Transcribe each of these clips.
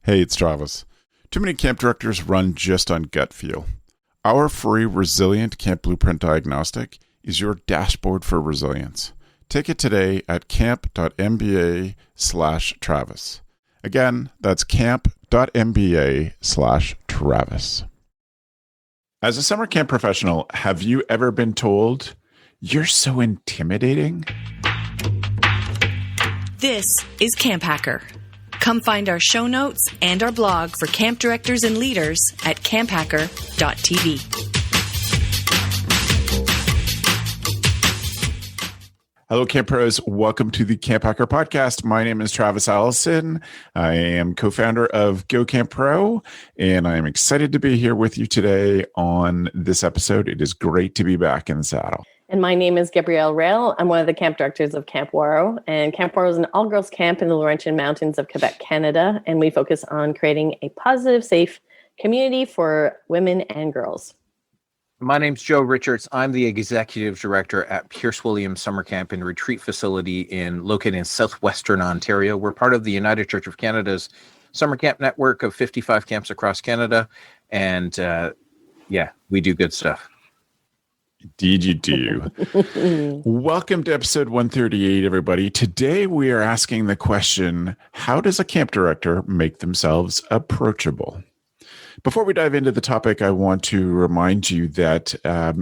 Hey, it's Travis. Too many camp directors run just on gut feel. Our free Resilient Camp Blueprint Diagnostic is your dashboard for resilience. Take it today at camp.mba/Travis. Again, that's camp.mba/Travis. As a summer camp professional, have you ever been told, "You're so intimidating"? This is CampHacker. Come find our show notes and our blog for camp directors and leaders at camphacker.tv. Hello, Camp Pros. Welcome to the CampHacker podcast. My name is Travis Allison. I am co-founder of Go Camp Pro, and I am excited to be here with you today on this episode. It is great to be back in the saddle. And my name is Gabrielle Rail. I'm one of the camp directors of Camp Waro. And Camp Waro is an all-girls camp in the Laurentian Mountains of Quebec, Canada. And we focus on creating a positive, safe community for women and girls. My name's Joe Richards. I'm the executive director at Pierce Williams Summer Camp and Retreat Facility located in southwestern Ontario. We're part of the United Church of Canada's summer camp network of 55 camps across Canada. And we do good stuff. Indeed you do. Welcome to episode 138, everybody. Today we are asking the question, how does a camp director make themselves approachable? Before we dive into the topic, I want to remind you that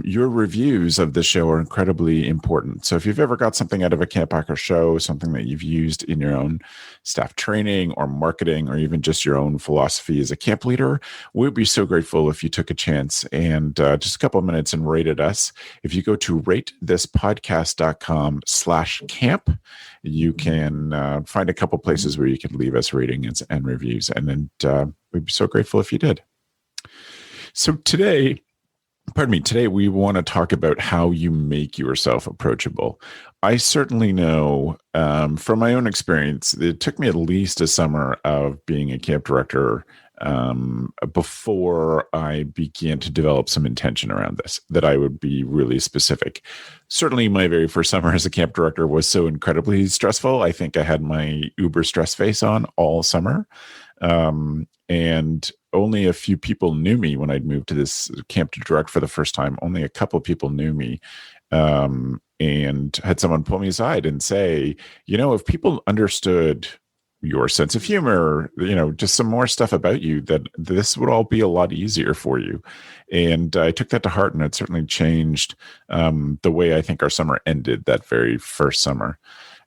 your reviews of the show are incredibly important. So if you've ever got something out of a CampHacker show, something that you've used in your own staff training or marketing, or even just your own philosophy as a camp leader, we'd be so grateful if you took a chance and just a couple of minutes and rated us. If you go to ratethispodcast.com/camp, you can find a couple places where you can leave us ratings and reviews. And then we'd be so grateful if you did. So today we want to talk about how you make yourself approachable. I certainly know from my own experience, it took me at least a summer of being a camp director before I began to develop some intention around this, that I would be really specific. Certainly my very first summer as a camp director was so incredibly stressful. I think I had my uber stress face on all summer. And only a few people knew me when I'd moved to this camp to direct for the first time. Only a couple people knew me, and had someone pull me aside and say, if people understood your sense of humor, just some more stuff about you, that this would all be a lot easier for you. And I took that to heart, and it certainly changed the way I think our summer ended that very first summer.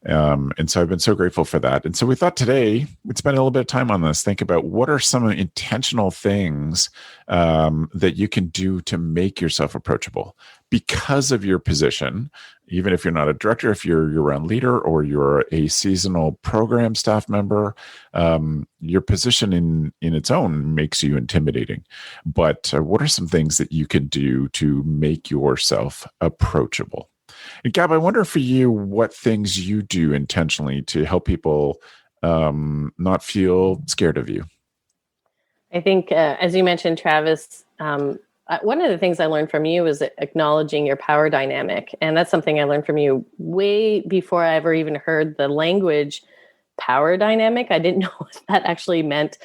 And so I've been so grateful for that. And so we thought today we'd spend a little bit of time on this, think about what are some intentional things that you can do to make yourself approachable because of your position. Even if you're not a director, if you're a year-round leader or you're a seasonal program staff member, your position in its own makes you intimidating. But what are some things that you can do to make yourself approachable? And Gab, I wonder for you, what things you do intentionally to help people not feel scared of you. I think, as you mentioned, Travis, one of the things I learned from you is acknowledging your power dynamic. And that's something I learned from you way before I ever even heard the language power dynamic. I didn't know what that actually meant.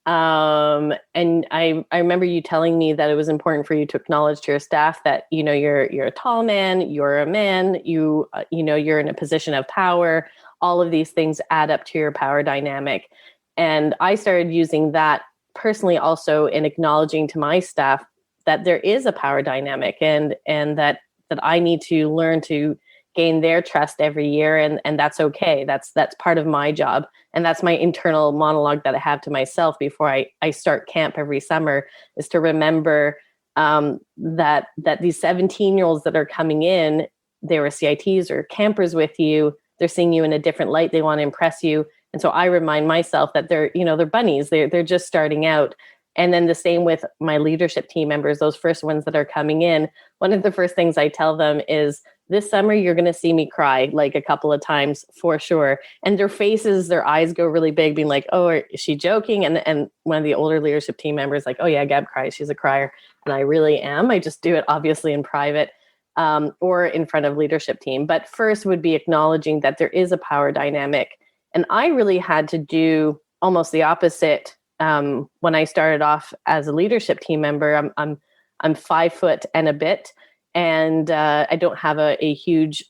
And I remember you telling me that it was important for you to acknowledge to your staff that, you're a tall man, you're a man, you're in a position of power. All of these things add up to your power dynamic. And I started using that personally also in acknowledging to my staff that there is a power dynamic and that I need to learn to gain their trust every year. And that's okay. That's part of my job. And that's my internal monologue that I have to myself before I start camp every summer, is to remember that these 17-year-olds that are coming in, they were CITs or campers with you. They're seeing you in a different light. They want to impress you. And so I remind myself that they're bunnies. They're just starting out. And then the same with my leadership team members, those first ones that are coming in. One of the first things I tell them is, this summer, you're going to see me cry like a couple of times for sure. And their faces, their eyes go really big, being like, oh, is she joking? And one of the older leadership team members like, oh yeah, Gab cries. She's a crier. And I really am. I just do it obviously in private or in front of leadership team. But first would be acknowledging that there is a power dynamic. And I really had to do almost the opposite when I started off as a leadership team member, I'm 5 foot and a bit, and I don't have a huge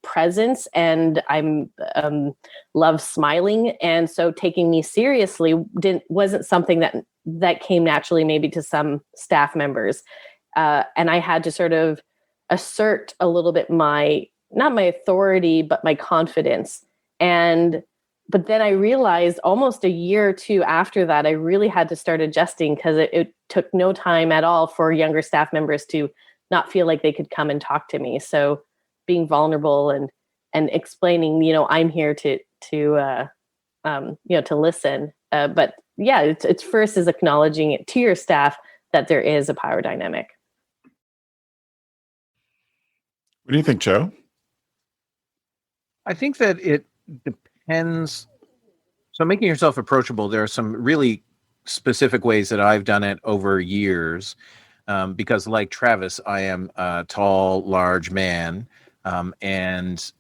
presence, and I'm love smiling, and so taking me seriously wasn't something that came naturally maybe to some staff members, and I had to sort of assert a little bit not my authority but my confidence. But then I realized almost a year or two after that, I really had to start adjusting, because it took no time at all for younger staff members to not feel like they could come and talk to me. So being vulnerable and explaining, I'm here to listen. But yeah, it's first is acknowledging it to your staff that there is a power dynamic. What do you think, Joe? I think that it depends. So making yourself approachable, there are some really specific ways that I've done it over years, because like Travis, I am a tall, large man. And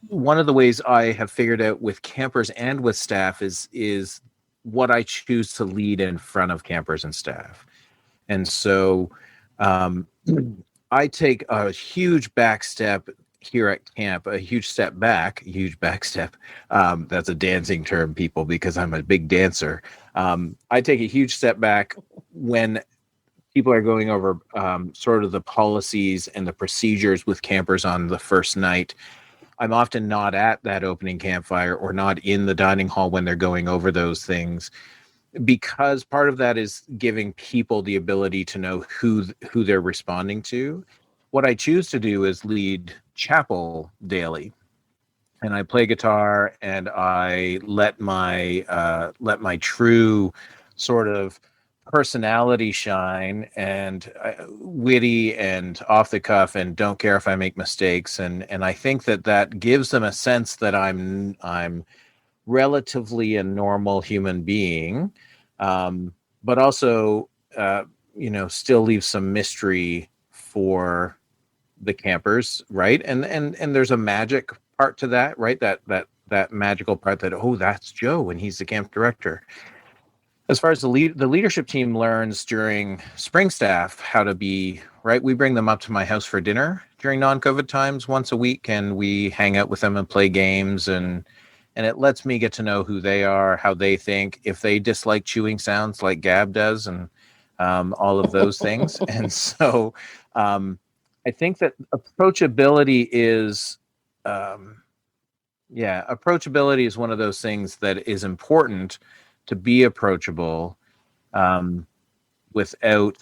one of the ways I have figured out with campers and with staff is what I choose to lead in front of campers and staff. And so I take a huge back step here at camp, a huge back step. That's a dancing term, people, because I'm a big dancer. I take a huge step back when people are going over sort of the policies and the procedures with campers on the first night. I'm often not at that opening campfire or not in the dining hall when they're going over those things, because part of that is giving people the ability to know who they're responding to. What I choose to do is lead chapel daily, and I play guitar, and I let my true sort of personality shine, and witty and off the cuff, and don't care if I make mistakes, and I think that gives them a sense that I'm relatively a normal human being, but also still leave some mystery for the campers, right? And there's a magic part to that, right? That magical part that, oh, that's Joe and he's the camp director. As far as the leadership team learns during spring staff how to be, right? We bring them up to my house for dinner during non-COVID times once a week, and we hang out with them and play games, and it lets me get to know who they are, how they think, if they dislike chewing sounds like Gab does, and all of those things. And so I think that approachability is one of those things that is important, to be approachable without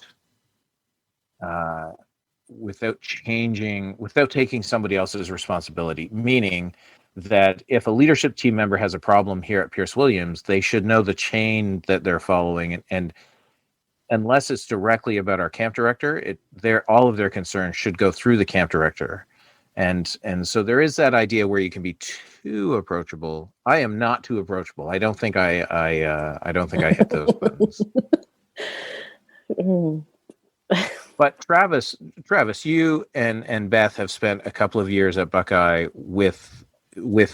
taking somebody else's responsibility. Meaning that if a leadership team member has a problem here at Pierce Williams, they should know the chain that they're following, and unless it's directly about our camp director, all of their concerns should go through the camp director. And so there is that idea where you can be too approachable. I am not too approachable. I don't think I hit those buttons. But Travis, you and Beth have spent a couple of years at Buckeye with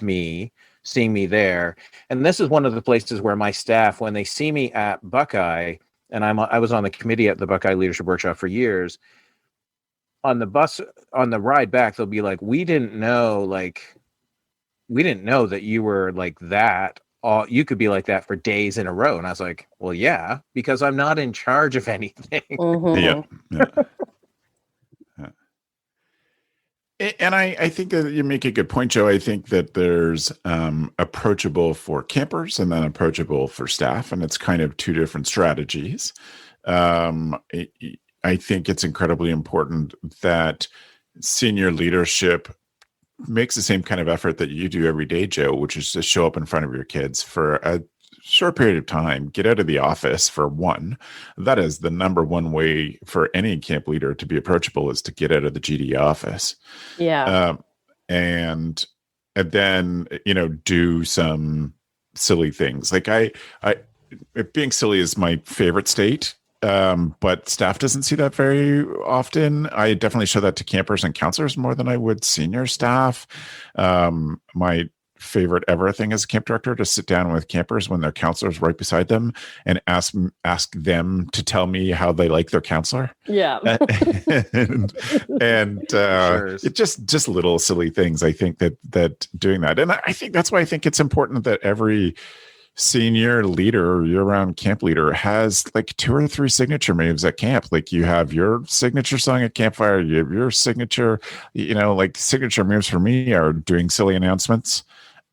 me, seeing me there. And this is one of the places where my staff, when they see me at Buckeye, and I was on the committee at the Buckeye Leadership Workshop for years, on the bus, on the ride back, they'll be like, we didn't know that you were like that. You could be like that for days in a row. And I was like, well, yeah, because I'm not in charge of anything. Mm-hmm. Yeah. And I think that you make a good point, Joe. I think that there's approachable for campers and then approachable for staff, and it's kind of two different strategies. I think it's incredibly important that senior leadership makes the same kind of effort that you do every day, Joe, which is to show up in front of your kids for a short period of time, get out of the office for one. That is the number one way for any camp leader to be approachable, is to get out of the GD office. Yeah. And then, do some silly things. Like I being silly is my favorite state. But staff doesn't see that very often. I definitely show that to campers and counselors more than I would senior staff. My favorite ever thing as a camp director, to sit down with campers when their counselor's right beside them and ask them to tell me how they like their counselor. Yeah. and Sure. it just little silly things. I think that doing that, and I think that's why I think it's important that every senior leader or year-round camp leader has like 2 or 3 signature moves at camp. Like you have your signature song at campfire, you have your signature, like signature moves for me are doing silly announcements,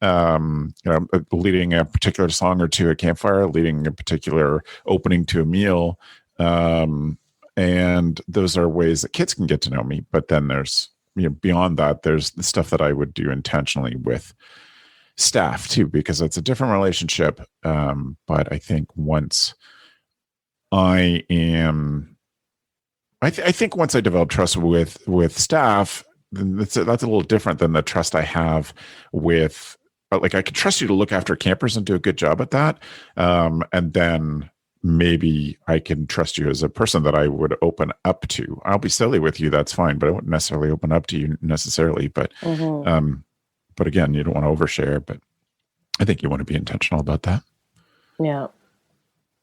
leading a particular song or two at campfire, leading a particular opening to a meal. And those are ways that kids can get to know me. But then there's, beyond that, there's the stuff that I would do intentionally with staff too, because it's a different relationship. But I think once I think once I develop trust with staff, then that's a little different than the trust I have with, like, I could trust you to look after campers and do a good job at that. And then maybe I can trust you as a person that I would open up to. I'll be silly with you, that's fine, but I wouldn't necessarily open up to you necessarily. But but again, you don't want to overshare, but I think you want to be intentional about that. Yeah.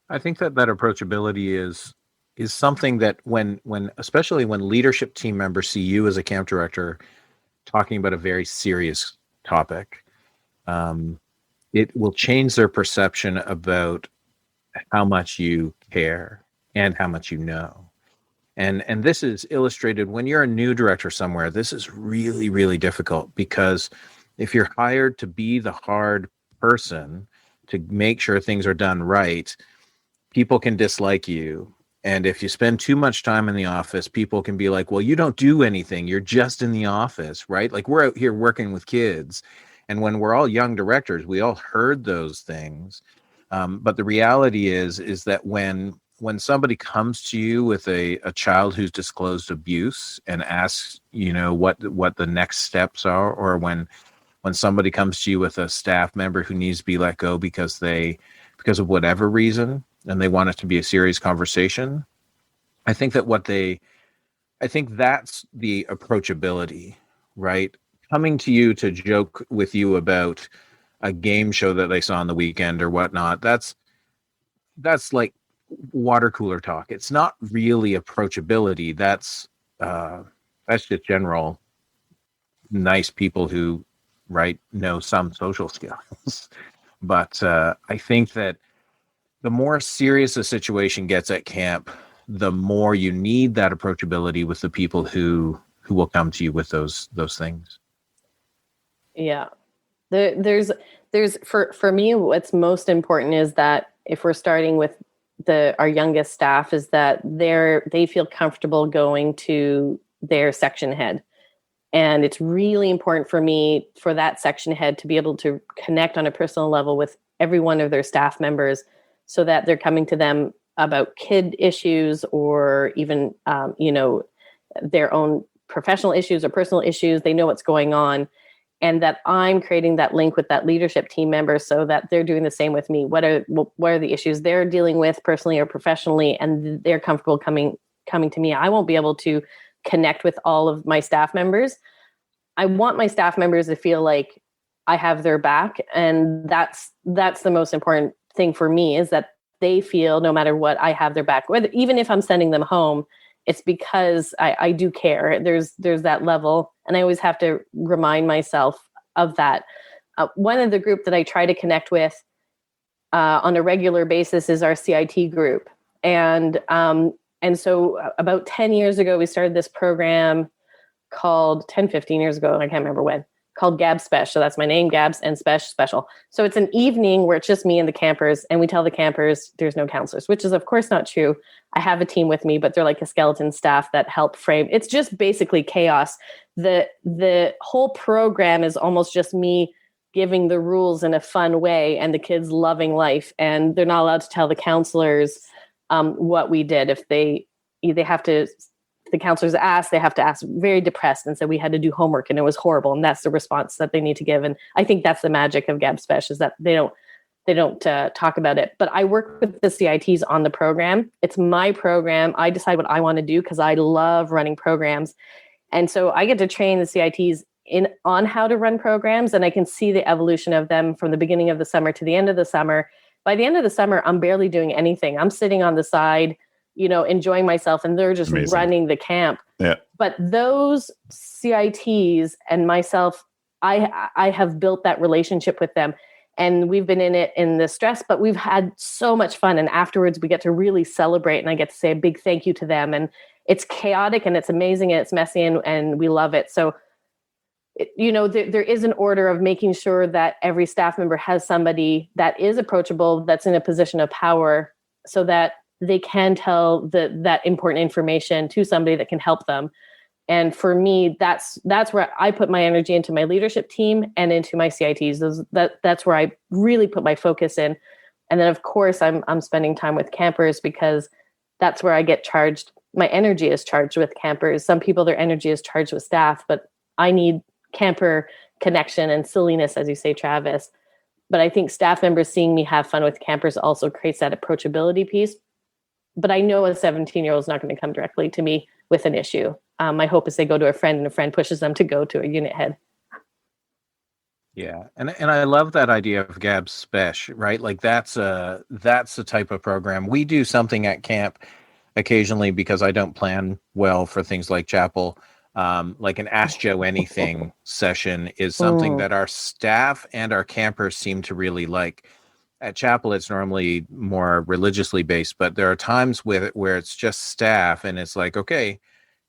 I think that approachability is something that when especially when leadership team members see you as a camp director talking about a very serious topic, it will change their perception about how much you care and how much you know. And this is illustrated when you're a new director somewhere. This is really, really difficult, because if you're hired to be the hard person to make sure things are done right, people can dislike you. And if you spend too much time in the office, people can be like, well, you don't do anything. You're just in the office, right? Like, we're out here working with kids. And when we're all young directors, we all heard those things. But the reality is that when somebody comes to you with a child who's disclosed abuse and asks, what the next steps are, or when somebody comes to you with a staff member who needs to be let go because of whatever reason, and they want it to be a serious conversation, I think that's the approachability, right? Coming to you to joke with you about a game show that they saw on the weekend or whatnot, that's like water cooler talk. It's not really approachability. That's just general nice people who, right, know some social skills. But I think that the more serious a situation gets at camp, the more you need that approachability with the people who will come to you with those things. Yeah. There's for me, what's most important is that if we're starting with our youngest staff, is that they feel comfortable going to their section head. And it's really important for me, for that section head to be able to connect on a personal level with every one of their staff members, so that they're coming to them about kid issues, or even, their own professional issues or personal issues. They know what's going on, and that I'm creating that link with that leadership team member so that they're doing the same with me. What are the issues they're dealing with personally or professionally, and they're comfortable coming to me. I won't be able to connect with all of my staff members. I want my staff members to feel like I have their back. And that's the most important thing for me, is that they feel no matter what, I have their back. Even if I'm sending them home, it's because I do care. There's that level. And I always have to remind myself of that. One of the group that I try to connect with on a regular basis is our CIT group. And so about 10 years ago, we started this program called 15 years ago, I can't remember when, called Gabz Special. So that's my name, Gabz, and Special. So it's an evening where it's just me and the campers, and we tell the campers there's no counselors, which is of course not true. I have a team with me, but they're like a skeleton staff that help frame. It's just basically chaos. The whole program is almost just me giving the rules in a fun way, and the kids loving life, and they're not allowed to tell the counselors what we did. If they have to, the counselors ask, they have to ask very depressed and say we had to do homework and it was horrible, and that's the response that they need to give. And I think that's the magic of Gabz Special, is that they don't talk about it. But I work with the CITs on the program. It's my program. I decide what I want to do because I love running programs, and so I get to train the CITs on how to run programs, and I can see the evolution of them from the beginning of the summer to the end of the summer. By the end of the summer, I'm barely doing anything. I'm sitting on the side, enjoying myself, and they're just Amazing. running the camp. Yeah. But those CITs and myself, I have built that relationship with them, and we've been in the stress, but we've had so much fun. And afterwards we get to really celebrate, and I get to say a big thank you to them. And it's chaotic and it's amazing and it's messy, and we love it. So, there is an order of making sure that every staff member has somebody that is approachable, that's in a position of power, so that they can tell that important information to somebody that can help them. And for me, that's where I put my energy into my leadership team and into my CITs. That's where I really put my focus in. And then, of course, I'm spending time with campers, because that's where I get charged. My energy is charged with campers. Some people, their energy is charged with staff, but I need camper connection and silliness, as you say, Travis. But I think staff members seeing me have fun with campers also creates that approachability piece. But I know a 17-year-old is not going to come directly to me with an issue. My hope is they go to a friend, and a friend pushes them to go to a unit head. Yeah, and I love that idea of Gabz Spesh, right? Like that's a type of program. We do something at camp occasionally, because I don't plan well for things like chapel. Like an Ask Joe Anything session is something that our staff and our campers seem to really like. At chapel, it's normally more religiously based, but there are times where it's just staff, and it's like, okay,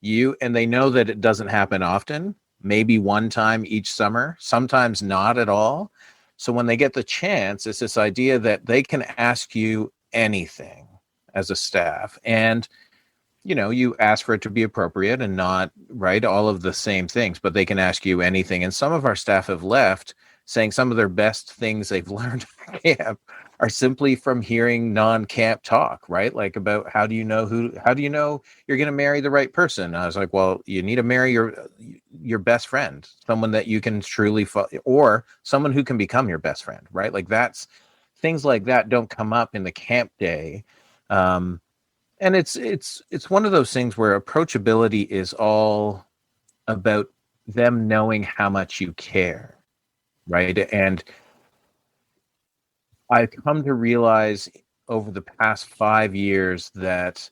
and they know that it doesn't happen often, maybe one time each summer, sometimes not at all. So when they get the chance, it's this idea that they can ask you anything as a staff, and you ask for it to be appropriate and not all of the same things, but they can ask you anything. And some of our staff have left saying some of their best things they've learned at camp are simply from hearing non-camp talk, right? Like about how do you know you're going to marry the right person? And I was like, well, you need to marry your best friend, someone that you can truly or someone who can become your best friend, right? Like that's things like that don't come up in the camp day. And it's one of those things where approachability is all about them knowing how much you care, right? And I've come to realize over the past 5 years that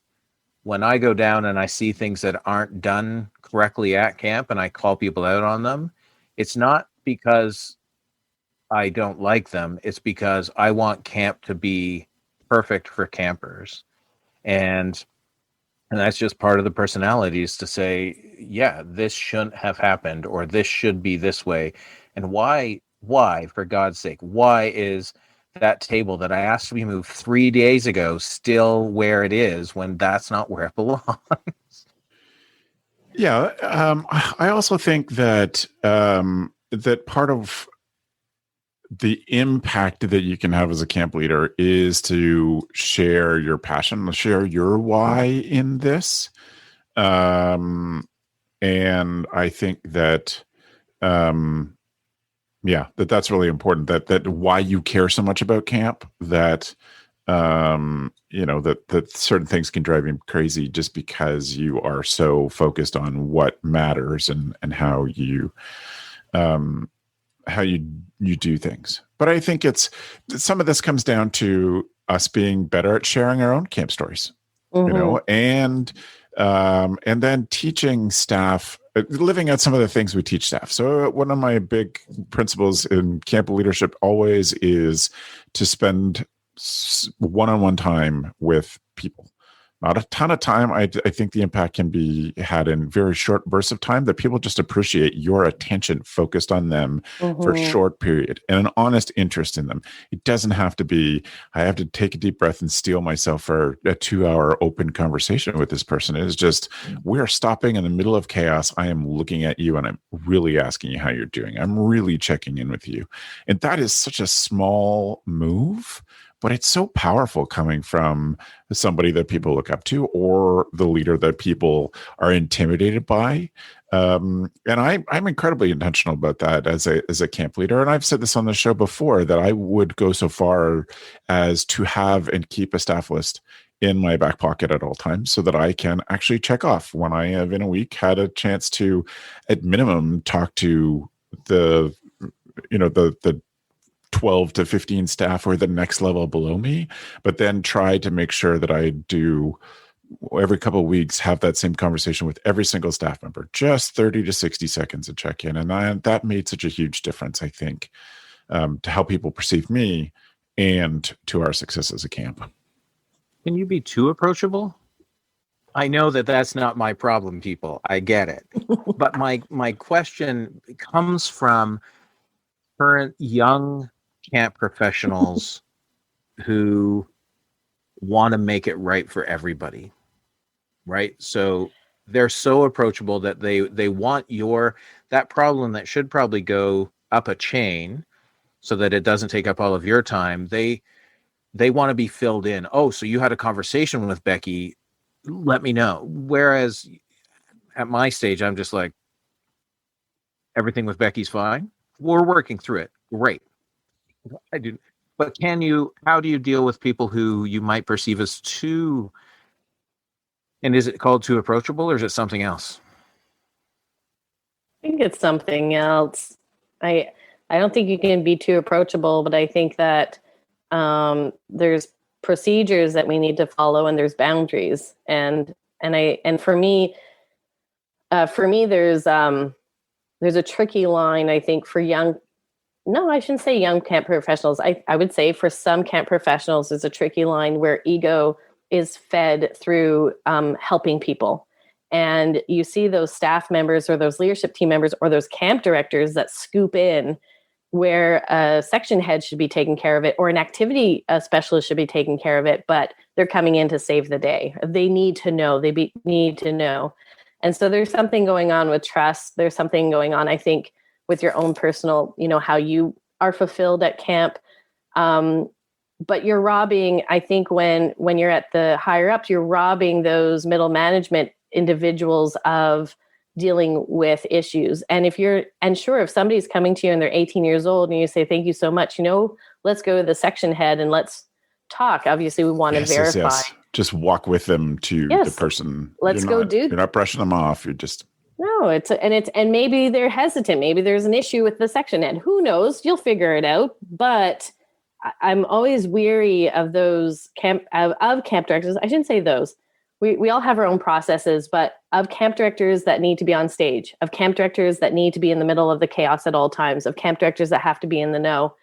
when I go down and I see things that aren't done correctly at camp and I call people out on them, it's not because I don't like them. It's because I want camp to be perfect for campers. And that's just part of the personality, is to say, yeah, this shouldn't have happened, or this should be this way. And why, for God's sake, why is that table that I asked to be moved 3 days ago still where it is when that's not where it belongs? Yeah. I also think that that part of the impact that you can have as a camp leader is to share your passion, share your why in this. And I think that, that's really important, that why you care so much about camp, that, that certain things can drive you crazy just because you are so focused on what matters and how you do things. But I think some of this comes down to us being better at sharing our own camp stories, and then teaching staff, living out some of the things we teach staff. So one of my big principles in camp leadership always is to spend one-on-one time with people. Not a ton of time. I think the impact can be had in very short bursts of time, that people just appreciate your attention focused on them for a short period and an honest interest in them. It doesn't have to be, I have to take a deep breath and steel myself for a 2-hour open conversation with this person. It is just, we're stopping in the middle of chaos. I am looking at you and I'm really asking you how you're doing. I'm really checking in with you. And that is such a small move, but it's so powerful coming from somebody that people look up to or the leader that people are intimidated by. And I'm incredibly intentional about that as a camp leader. And I've said this on the show before that I would go so far as to have and keep a staff list in my back pocket at all times so that I can actually check off when I have in a week had a chance to, at minimum, talk to the 12 to 15 staff or the next level below me, but then try to make sure that I do every couple of weeks have that same conversation with every single staff member, just 30 to 60 seconds of check-in. And that made such a huge difference, I think, to how people perceive me and to our success as a camp. Can you be too approachable? I know that that's not my problem, people. I get it. But my question comes from current young camp professionals who want to make it right for everybody, right? So they're so approachable that they want that problem that should probably go up a chain so that it doesn't take up all of your time. They want to be filled in. Oh, so you had a conversation with Becky, let me know. Whereas at my stage, I'm just like, everything with Becky's fine. We're working through it. Great. I do. But how do you deal with people who you might perceive as too, and is it called too approachable or is it something else? I think it's something else. I don't think you can be too approachable, but I think that there's procedures that we need to follow and there's boundaries. And for me, there's a tricky line, I think, for I shouldn't say young camp professionals. I would say for some camp professionals, there's a tricky line where ego is fed through helping people. And you see those staff members or those leadership team members or those camp directors that scoop in where a section head should be taking care of it or an activity specialist should be taking care of it, but they're coming in to save the day. They need to know. Need to know. And so there's something going on with trust. There's something going on, I think, with your own personal, how you are fulfilled at camp. But you're robbing, I think when you're at the higher ups, you're robbing those middle management individuals of dealing with issues. And if somebody's coming to you and they're 18 years old and you say, thank you so much, let's go to the section head and let's talk. Obviously we want to verify. Yes. Just walk with them to the person. Let's go do. You're not brushing them off. You're just. No, and maybe they're hesitant. Maybe there's an issue with the section head. Who knows? You'll figure it out. But I'm always weary of those camp directors. I shouldn't say those. We all have our own processes, but of camp directors that need to be on stage, of camp directors that need to be in the middle of the chaos at all times, of camp directors that have to be in the know.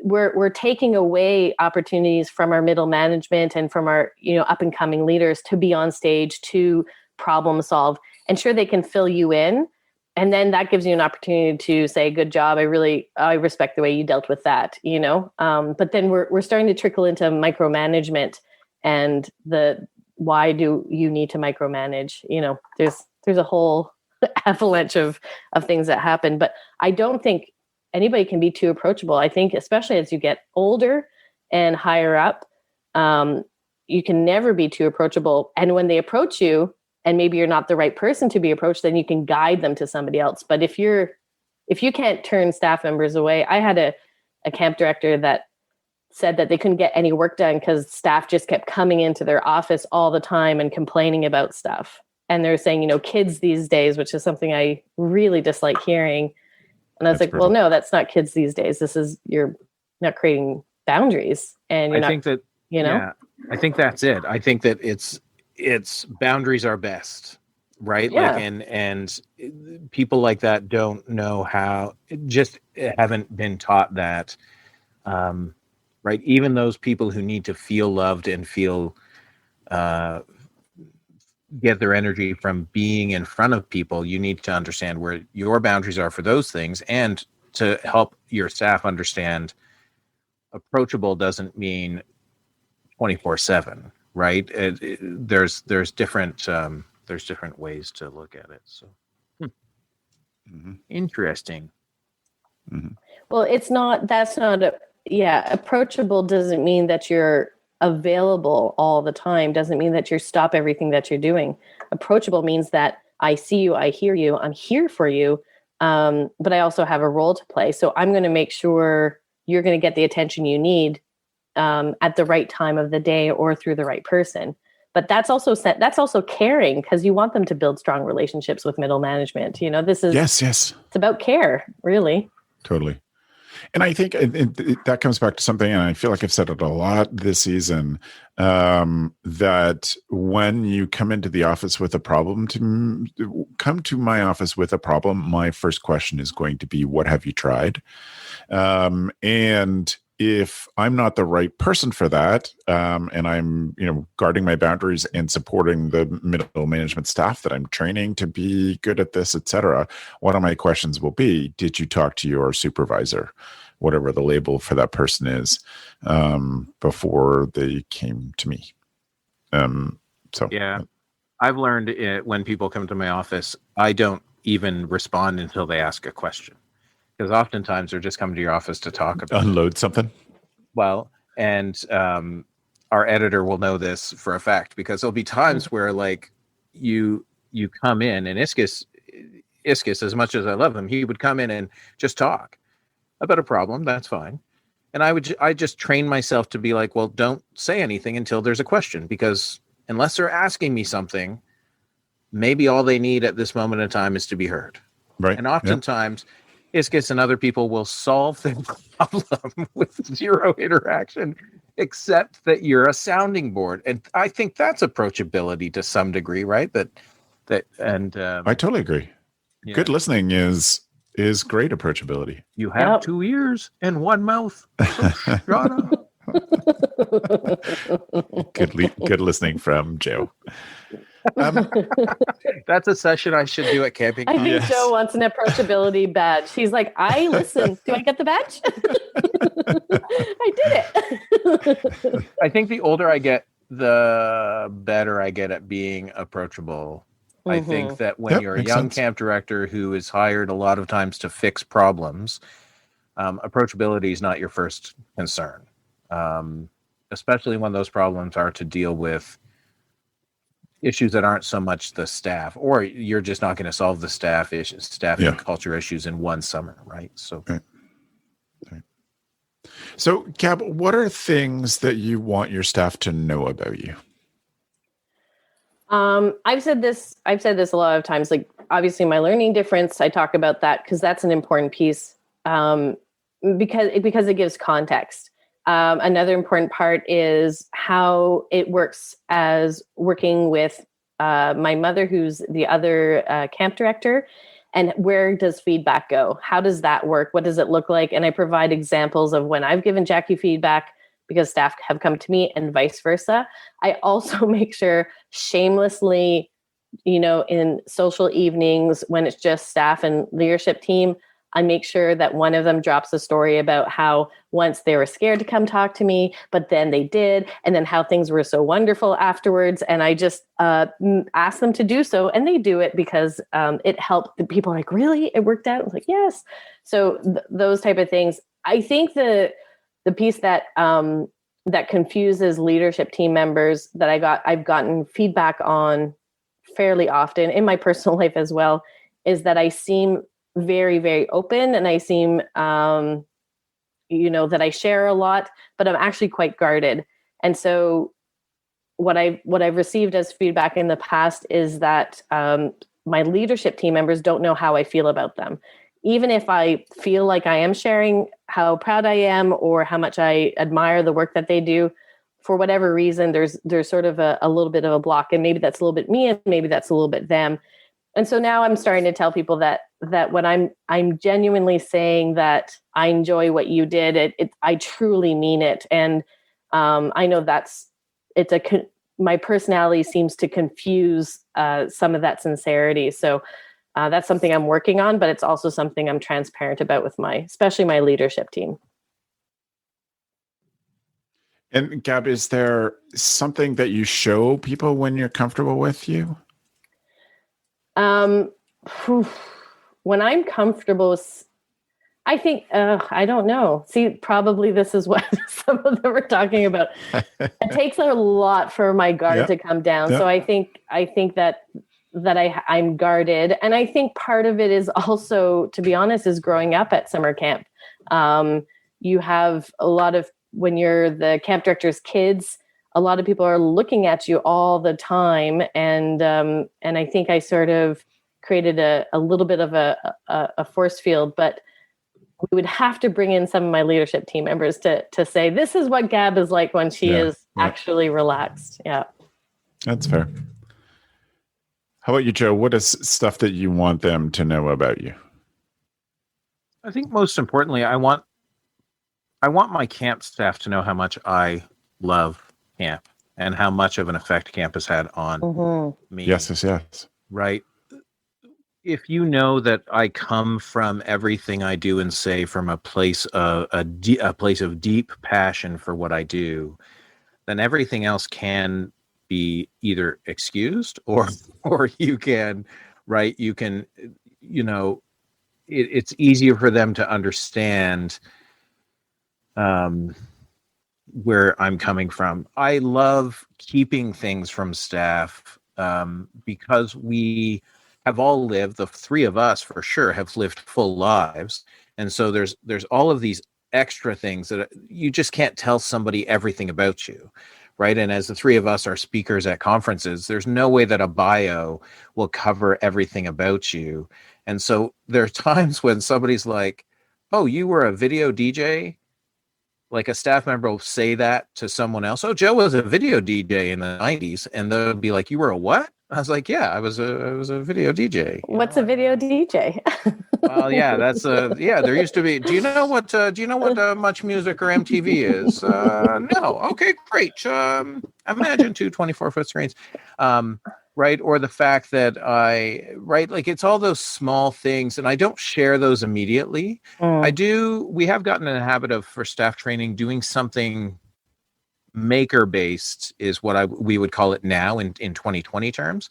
We're taking away opportunities from our middle management and from our up and coming leaders to be on stage to problem solve. And sure, they can fill you in, and then that gives you an opportunity to say, "Good job! I respect the way you dealt with that." But then we're starting to trickle into micromanagement and why do you need to micromanage? There's a whole avalanche of things that happen, but I don't think anybody can be too approachable. I think especially as you get older and higher up, you can never be too approachable. And when they approach you, and maybe you're not the right person to be approached, then you can guide them to somebody else. But if you can't turn staff members away, I had a camp director that said that they couldn't get any work done because staff just kept coming into their office all the time and complaining about stuff. And they're saying, kids these days, which is something I really dislike hearing. And I was well, no, that's not kids these days. You're not creating boundaries. And I think that's it. I think that it's boundaries are best, right? Yeah. And people like that don't know how, just haven't been taught that, right? Even those people who need to feel loved and feel, get their energy from being in front of people, you need to understand where your boundaries are for those things, and to help your staff understand approachable doesn't mean 24/7, right? There's different ways to look at it. So interesting. Mm-hmm. Well, that's not Yeah, approachable doesn't mean that you're available all the time, doesn't mean that you stop everything that you're doing. Approachable means that I see you, I hear you, I'm here for you, but I also have a role to play. So I'm going to make sure you're going to get the attention you need at the right time of the day or through the right person. But that's also caring, because you want them to build strong relationships with middle management. Yes. It's about care, really. Totally. And I think that comes back to something, and I feel like I've said it a lot this season, that when you come into the office with a problem, come to my office with a problem, my first question is going to be, what have you tried? And if I'm not the right person for that, and I'm, guarding my boundaries and supporting the middle management staff that I'm training to be good at this, et cetera, one of my questions will be, did you talk to your supervisor, whatever the label for that person is, before they came to me? Yeah, I've learned when people come to my office, I don't even respond until they ask a question. Because oftentimes they're just coming to your office to talk about unload something. Well, and our editor will know this for a fact, because there'll be times where like you come in, and Iskis, as much as I love him, he would come in and just talk about a problem. That's fine. And I just train myself to be like, well, don't say anything until there's a question, because unless they're asking me something, maybe all they need at this moment in time is to be heard. Right. And oftentimes, Iskis and other people will solve the problem with zero interaction, except that you're a sounding board. And I think that's approachability to some degree, right? I totally agree. Yeah. Good listening is great approachability. You have 2 ears and 1 mouth. So shut up. Good listening from Joe. That's a session I should do at camping. I think Joe wants an approachability badge. He's like, I listen. Do I get the badge? I did it. I think the older I get, the better I get at being approachable. Mm-hmm. I think that when you're a young camp director who is hired a lot of times to fix problems, approachability is not your first concern, especially when those problems are to deal with issues that aren't so much the staff, or you're just not going to solve the staff and culture issues in one summer, right? So, right. So, Gab, what are things that you want your staff to know about you? I've said this a lot of times. Like, obviously, my learning difference. I talk about that because that's an important piece. Because it gives context. Another important part is how it works as working with my mother, who's the other camp director, and where does feedback go? How does that work? What does it look like? And I provide examples of when I've given Jackie feedback because staff have come to me, and vice versa. I also make sure shamelessly, in social evenings when it's just staff and leadership team, I make sure that one of them drops a story about how once they were scared to come talk to me, but then they did, and then how things were so wonderful afterwards. And I just ask them to do so, and they do it because it helped. The people are like, really? It worked out? I was like, yes. So those type of things. I think the piece that that confuses leadership team members that I've gotten feedback on fairly often in my personal life as well, is that I seem very, very open, and I seem, that I share a lot, but I'm actually quite guarded. And so what I've received as feedback in the past is that my leadership team members don't know how I feel about them. Even if I feel like I am sharing how proud I am or how much I admire the work that they do, for whatever reason, there's sort of a little bit of a block, and maybe that's a little bit me, and maybe that's a little bit them. And so now I'm starting to tell people that when I'm genuinely saying that I enjoy what you did, I truly mean it. And I know my personality seems to confuse some of that sincerity. So that's something I'm working on, but it's also something I'm transparent about with especially my leadership team. And Gab, is there something that you show people when you're comfortable with you? When I'm comfortable, I think, I don't know. See, probably this is what some of them are talking about. It takes a lot for my guard to come down. So I think that I'm guarded. And I think part of it is also, to be honest, is growing up at summer camp. You have a lot of, when you're the camp director's kids, a lot of people are looking at you all the time. And I think I sort of created a little bit of a force field, but we would have to bring in some of my leadership team members to say, this is what Gab is like when she is actually relaxed. Yeah. That's fair. How about you, Joe? What is stuff that you want them to know about you? I think most importantly, I want my camp staff to know how much I love camp and how much of an effect camp has had on me. Yes. Right. If you know that I come from everything I do and say from a place of a place of deep passion for what I do, then everything else can be either excused or you can, right? You can, it's easier for them to understand where I'm coming from. I love keeping things from staff because we have all lived, the three of us for sure have lived full lives. And so there's all of these extra things that you just can't tell somebody everything about you, right? And as the three of us are speakers at conferences, there's no way that a bio will cover everything about you. And so there are times when somebody's like, oh, you were a video DJ? Like a staff member will say that to someone else. Oh, Joe was a video DJ in the 90s. And they'll be like, you were a what? I was like, yeah, I was a video DJ. What's a video DJ? Well, yeah, that's there used to be. Do you know what Much Music or MTV is? No. Okay, great. Imagine two 24-foot screens. Right. Or the fact that like it's all those small things, and I don't share those immediately. We have gotten in the habit of, for staff training, doing something maker based is what we would call it now in 2020 terms,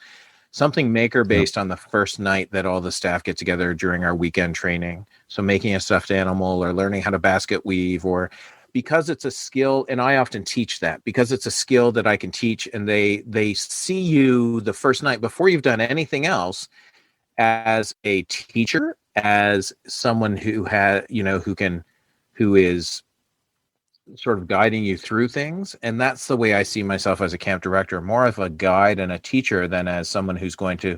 something maker based on the first night that all the staff get together during our weekend training. So making a stuffed animal or learning how to basket weave, or because it's a skill, and I often teach that because it's a skill that I can teach, and they see you the first night before you've done anything else as a teacher, as someone who is sort of guiding you through things. And that's the way I see myself as a camp director, more of a guide and a teacher than as someone who's going to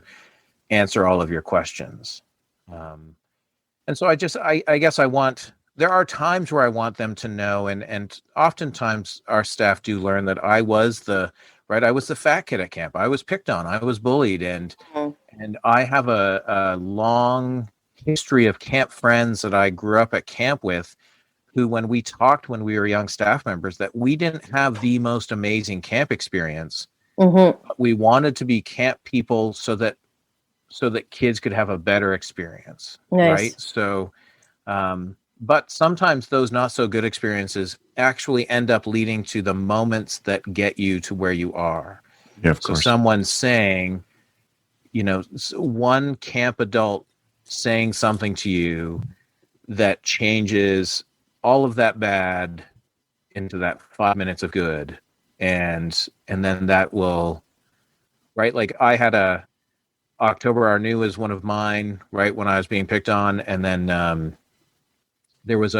answer all of your questions. And so I guess there are times where I want them to know, and oftentimes our staff do learn that I was the fat kid at camp. I was picked on, I was bullied, and I have a long history of camp friends that I grew up at camp with, who, when we talked when we were young staff members, that we didn't have the most amazing camp experience. We wanted to be camp people so that kids could have a better experience. Nice. Right? So, but sometimes those not so good experiences actually end up leading to the moments that get you to where you are. Yeah, of course. So someone's saying, one camp adult saying something to you that changes all of that bad into that 5 minutes of good. And then that will, right? Like I had October Our New is one of mine, right? When I was being picked on. And then there was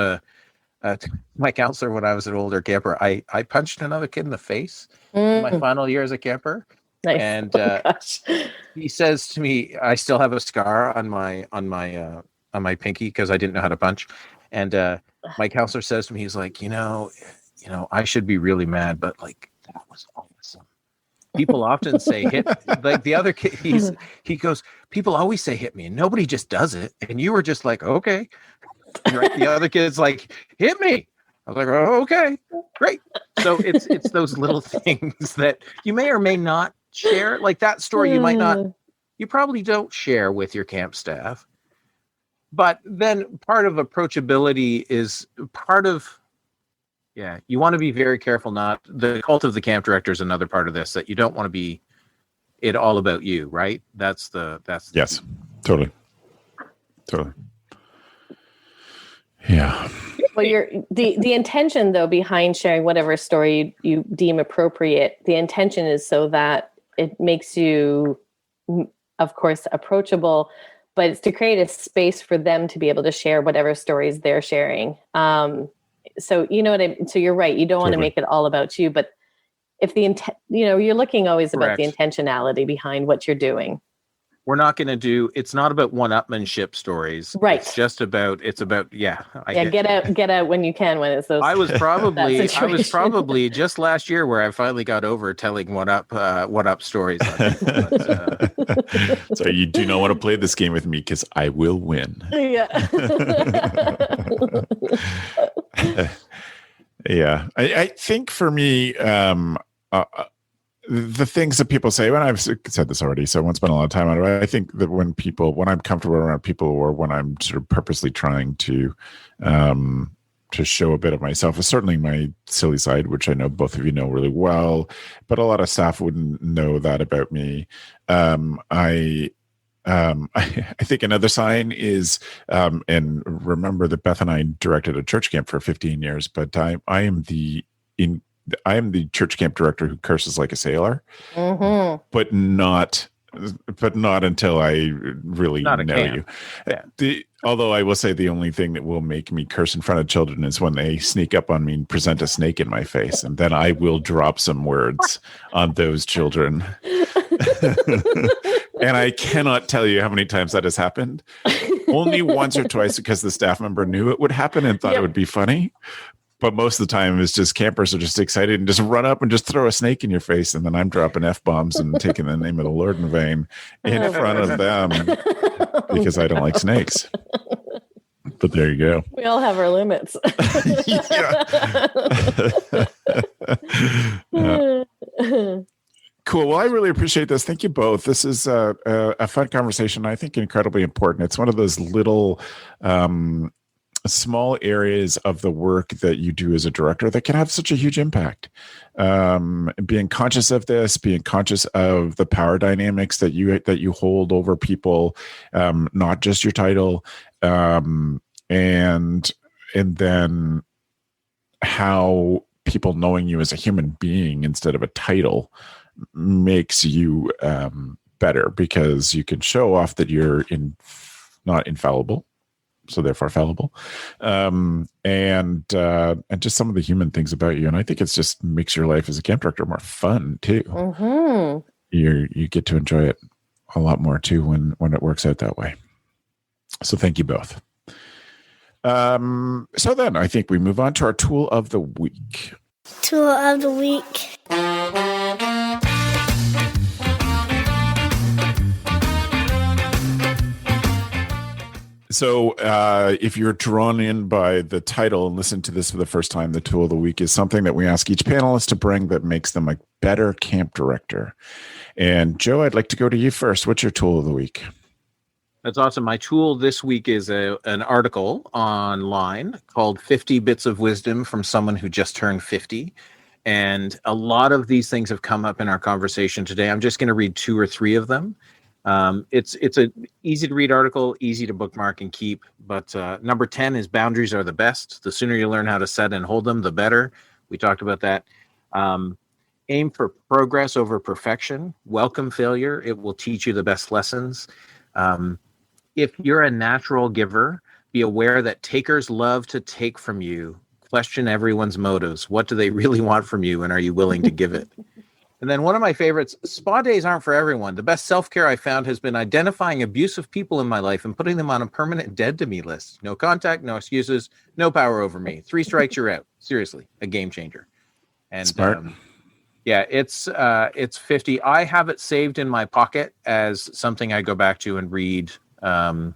my counselor when I was an older camper, I punched another kid in the face in my final year as a camper. Nice. And he says to me, I still have a scar on my pinky because I didn't know how to punch. And my counselor says to me, he's like, I should be really mad, but like that was awesome. People often say hit, like the other kid, he goes, people always say hit me and nobody just does it. And you were just like, okay. Right? The other kid's like, hit me. I was like, oh, okay, great. So it's those little things that you may or may not share. Like that story, you probably don't share with your camp staff. But then part of approachability is you want to be very careful. Not the cult of the camp director is another part of this, that you don't want to be it all about you, right? That's yes, totally. Yeah. Well, the intention though behind sharing whatever story you deem appropriate, the intention is so that it makes you, of course, approachable, but it's to create a space for them to be able to share whatever stories they're sharing. So you know what so you're right. You don't want to Totally. make it all about you, but if the intent, you're looking always about the Correct. intentionality behind what you're doing. We're not going to do, it's not about one-upmanship stories. Right. It's just about, get out when you can, when it's those. I was probably situation. just last year where I finally got over telling one up stories. On people, but, So you do not want to play this game with me because I will win. Yeah. Yeah. I think for me, the things that people say, when I've said this already, so I won't spend a lot of time on it. I think that when I'm comfortable around people, or when I'm sort of purposely trying to show a bit of myself, is certainly my silly side, which I know both of you know really well, but a lot of staff wouldn't know that about me. I think another sign is, and remember that Beth and I directed a church camp for 15 years, but I am the church camp director who curses like a sailor, but not until I really know you. Yeah. Although I will say the only thing that will make me curse in front of children is when they sneak up on me and present a snake in my face, and then I will drop some words on those children. And I cannot tell you how many times that has happened. Only once or twice because the staff member knew it would happen and thought it would be funny. But most of the time it's just campers are just excited and just run up and just throw a snake in your face. And then I'm dropping F-bombs and taking the name of the Lord in vain in front of them because I don't like snakes. But there you go. We all have our limits. Cool. Well, I really appreciate this. Thank you both. This is a fun conversation. I think incredibly important. It's one of those little small areas of the work that you do as a director that can have such a huge impact. Being conscious of this, being conscious of the power dynamics that you hold over people, not just your title, and then how people knowing you as a human being instead of a title makes you better, because you can show off that you're not infallible, so therefore fallible, and just some of the human things about you. And I think it's just makes your life as a camp director more fun too. You get to enjoy it a lot more too when it works out that way. So thank you both. So then I think we move on to our tool of the week. Tool of the week. So if you're drawn in by the title and listen to this for the first time, the tool of the week is something that we ask each panelist to bring that makes them a better camp director. And Joe, I'd like to go to you first. What's your tool of the week? That's awesome. My tool this week is an article online called 50 Bits of Wisdom from Someone Who Just Turned 50. And a lot of these things have come up in our conversation today. I'm just going to read 2 or 3 of them. It's a easy to read article, easy to bookmark and keep. But number 10 is boundaries are the best. The sooner you learn how to set and hold them, the better. We talked about that. Aim for progress over perfection. Welcome failure. It will teach you the best lessons. If you're a natural giver, be aware that takers love to take from you. Question everyone's motives. What do they really want from you, and are you willing to give it? And then one of my favorites, spa days aren't for everyone. The best self-care I found has been identifying abusive people in my life and putting them on a permanent dead to me list. No contact, no excuses, no power over me. 3 strikes, you're out. Seriously, a game changer. And Smart. Yeah, it's 50. I have it saved in my pocket as something I go back to and read, and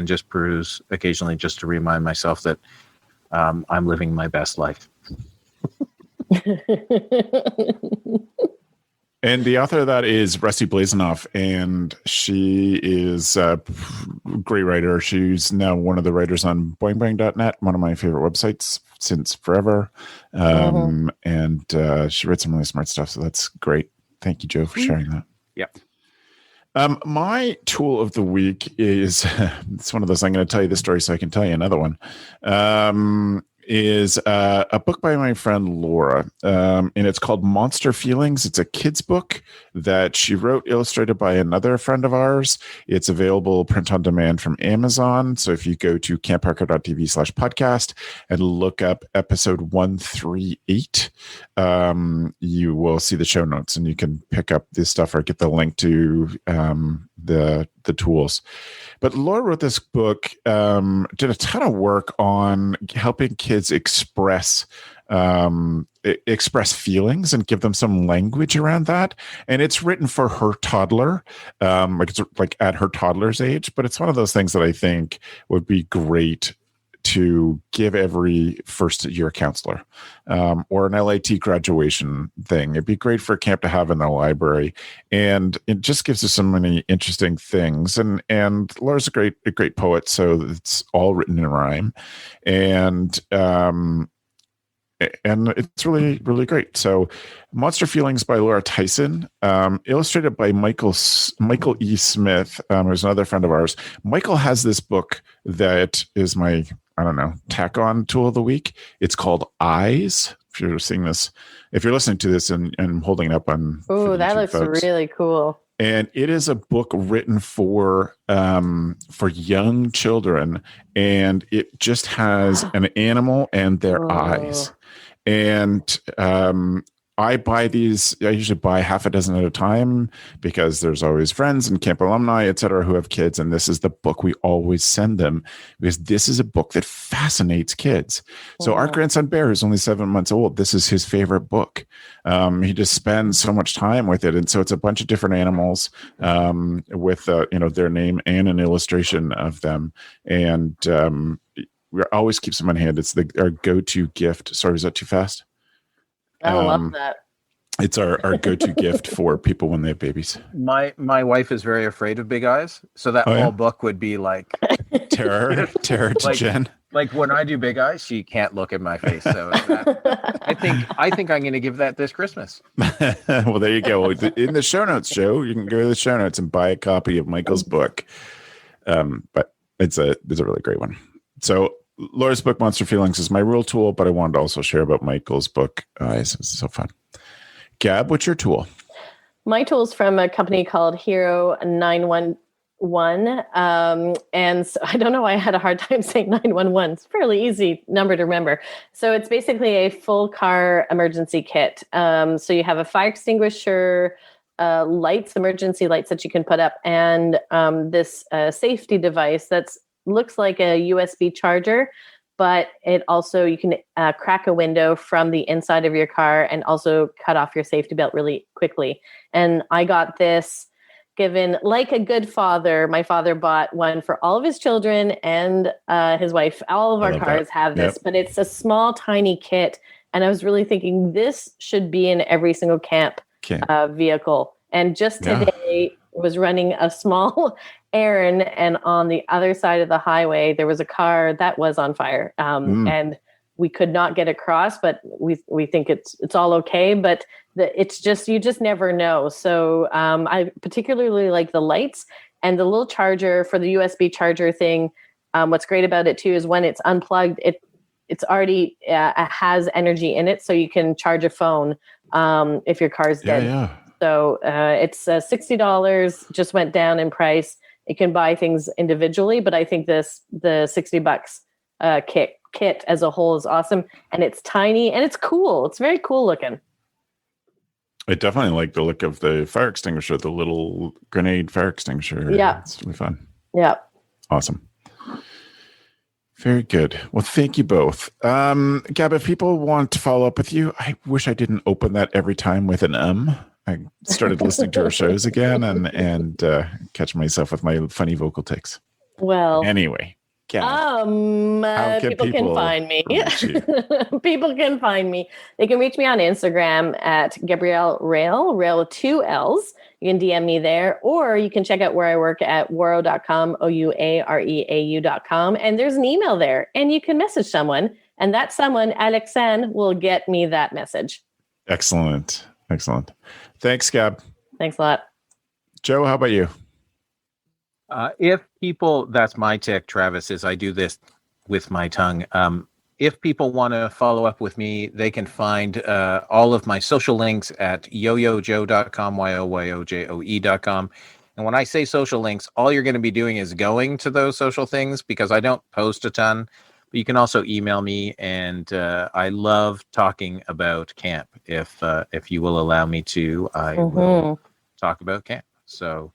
just peruse occasionally, just to remind myself that I'm living my best life. And the author of that is Rusty Blazenoff, and she is a great writer. She's now one of the writers on boingboing.net, one of my favorite websites since forever. And she writes some really smart stuff, so that's great. Thank you, Joe, for sharing that. Yep. My tool of the week is it's one of those. I'm going to tell you the story so I can tell you another one. Is a book by my friend Laura, and it's called Monster Feelings. It's a kid's book that she wrote, illustrated by another friend of ours. It's available print on demand from Amazon. So if you go to camphacker.tv/podcast and look up episode 138, you will see the show notes, and you can pick up this stuff or get the link to the tools. But Laura wrote this book, did a ton of work on helping kids express feelings and give them some language around that. And it's written for her toddler, it's like at her toddler's age. But it's one of those things that I think would be great to give every first year counselor or an LIT graduation thing. It'd be great for camp to have in their library, and it just gives us so many interesting things. And Laura's a great poet, so it's all written in rhyme, and it's really, really great. So Monster Feelings by Laura Tyson, illustrated by Michael E. Smith, who's another friend of ours. Michael has this book that is my, tack on tool of the week. It's called Eyes. If you're seeing this, if you're listening to this and holding it up on. Oh, that looks really cool. And it is a book written for young children, and it just has an animal and their eyes. And I buy these. I usually buy half a dozen at a time because there's always friends and camp alumni, et cetera, who have kids. And this is the book we always send them because this is a book that fascinates kids. So our grandson Bear, who's only 7 months old, this is his favorite book. He just spends so much time with it. And so it's a bunch of different animals with their name and an illustration of them. And we always keeps them on hand. It's our go-to gift. Sorry, is that too fast? I love that. It's our go-to gift for people when they have babies. My wife is very afraid of big eyes, so that whole book would be like terror to Jen. Like when I do big eyes, she can't look at my face. So I think I'm going to give that this Christmas. Well, there you go. In the show notes, Joe, you can go to the show notes and buy a copy of Michael's book. But it's a really great one. So Laura's book, Monster Feelings, is my real tool, but I wanted to also share about Michael's book. It's so fun. Gab, what's your tool? My tool's from a company called Hero 911. And so I don't know why I had a hard time saying 911. It's a fairly easy number to remember. So it's basically a full car emergency kit. So you have a fire extinguisher, emergency lights that you can put up, and this safety device that's looks like a USB charger, but it also, you can crack a window from the inside of your car and also cut off your safety belt really quickly. And I got this given, like a good father. My father bought one for all of his children and his wife. All of our cars have this, but it's a small, tiny kit. And I was really thinking this should be in every single camp vehicle. And just today was running a small errand, and on the other side of the highway there was a car that was on fire, and we could not get across, but we think it's all okay, but it's just, you just never know. So I particularly like the lights and the little charger for the USB charger thing. What's great about it too is when it's unplugged, it's already has energy in it, so you can charge a phone if your car's dead. So it's $60, just went down in price. You can buy things individually, but I think the $60 kit as a whole is awesome, and it's tiny and it's cool. It's very cool looking. I definitely like the look of the fire extinguisher, the little grenade fire extinguisher. Yeah, it's really fun. Yeah, awesome. Very good. Well, thank you both. Gab, if people want to follow up with you, I wish I didn't open that every time with an I started listening to our shows again and catch myself with my funny vocal tics. Well, anyway, people can find me. People can find me. They can reach me on Instagram at Gabrielle Rail with 2 L's. You can DM me there, or you can check out where I work at waro.com, ouareau.com. And there's an email there, and you can message someone, and that someone, Alexandre, will get me that message. Excellent. Thanks, Gab. Thanks a lot. Joe, how about you? If people, that's my tick, Travis, is I do this with my tongue. If people want to follow up with me, they can find all of my social links at yoyojoe.com, yoyojoe.com. And when I say social links, all you're going to be doing is going to those social things because I don't post a ton. But you can also email me, and I love talking about camp. If you will allow me to, I will talk about camp. So,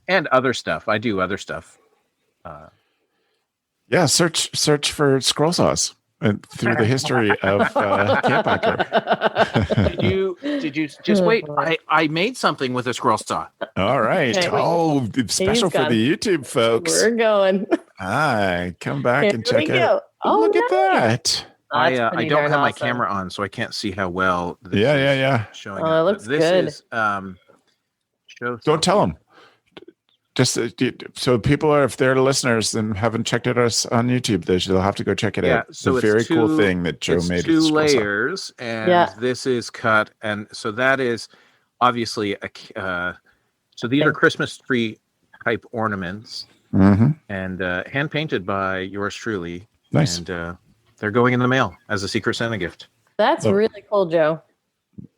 and other stuff. I do other stuff. Yeah, search for Scroll Saws through the history of CampHacker. Did you just wait? I made something with a scroll saw. All right. Okay. Oh, special for the YouTube folks. We're going. Hi, come back Here and check we it. go. Oh, Look nice. at that. I pretty don't darn have my awesome. camera on, so I can't see how well this Yeah. is showing Oh, up. it looks But this good. is show Don't tell them. Just so people are, if they're listeners and haven't checked it out on YouTube, they'll have to go check it out. So it's a very cool thing that Joe made. Two with Scroll Saw. layers, and this is cut, and so that is obviously so these are Christmas tree type ornaments, and hand painted by yours truly. Nice. And they're going in the mail as a Secret Santa gift. That's really cool, Joe.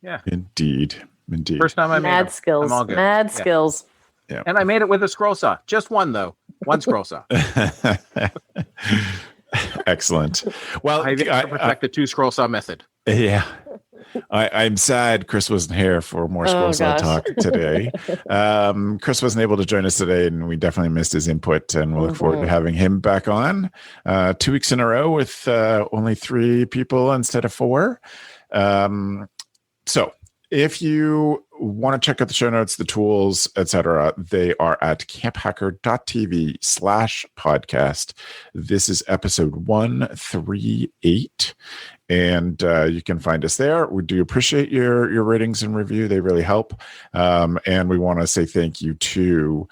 Yeah, Indeed. first time I made Mad them. skills. I'm all good. Mad Yeah. skills. Yeah. And I made it with a scroll saw. Just one though. One scroll saw. Excellent. Well, I perfect the two scroll saw method. yeah. I'm sad Chris wasn't here for more Scroll Saw gosh. talk today. Chris wasn't able to join us today, and we definitely missed his input, and we'll look forward to having him back on 2 weeks in a row with only 3 people instead of 4. So if you want to check out the show notes, the tools, etc., they are at camphacker.tv/podcast. This is episode 138. And you can find us there. We do appreciate your ratings and review. They really help. And we want to say thank you to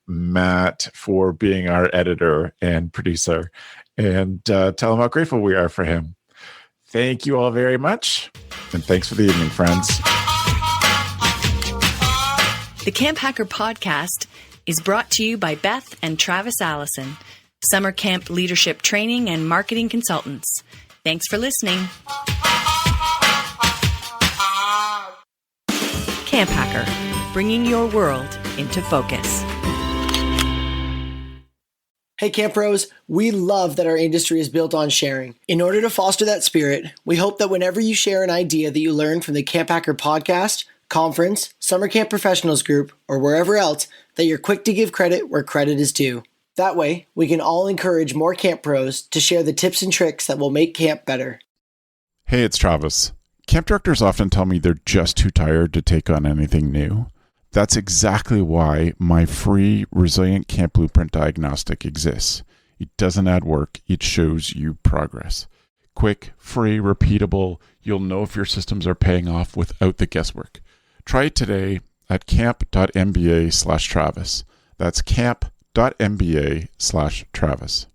Matt for being our editor and producer, and tell him how grateful we are for him. Thank you all very much. And thanks for the evening, friends. The CampHacker podcast is brought to you by Beth and Travis Allison, summer camp leadership training and marketing consultants. Thanks for listening. CampHacker, bringing your world into focus. Hey Camp Pros, we love that our industry is built on sharing. In order to foster that spirit, we hope that whenever you share an idea that you learned from the CampHacker podcast, conference, summer camp professionals group, or wherever else, that you're quick to give credit where credit is due. That way, we can all encourage more Camp Pros to share the tips and tricks that will make camp better. Hey, it's Travis. Camp directors often tell me they're just too tired to take on anything new. That's exactly why my free Resilient Camp Blueprint Diagnostic exists. It doesn't add work, it shows you progress. Quick, free, repeatable, you'll know if your systems are paying off without the guesswork. Try it today at camp.mba/Travis. That's camp.mba/Travis.